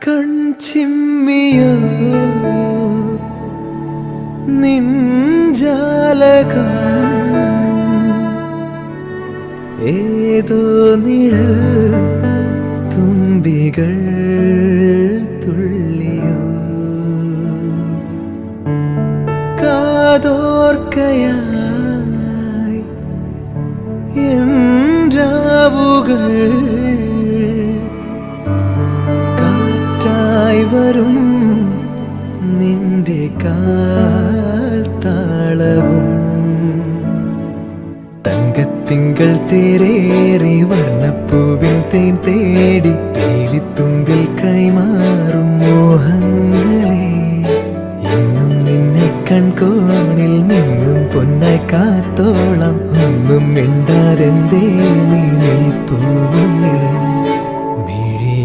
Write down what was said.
കൺചിമ്മിയോ നിൻജാലകം ഏതോ നിഴൽ തുമ്പികൾ തുള്ളിയോ കാതോർക്കയായി എൻ രാവുകൾ കാറ്റായി വരും നിന്റെ കാൽ താളവും തങ്കത്തിങ്കൾ തേരേറി വർണ്ണപ്പൂവിൻ തേൻ തേടി വേലിത്തുമ്പിൽ കൈമാറും മോഹങ്ങളെ എന്നും നിന്നെ കൺകോണിൽ നിന്നും പൊന്നായി കാത്തോളം ഒന്നും മിണ്ടാതെന്തേ നീ നിൽപ്പൂ മുന്നിൽ.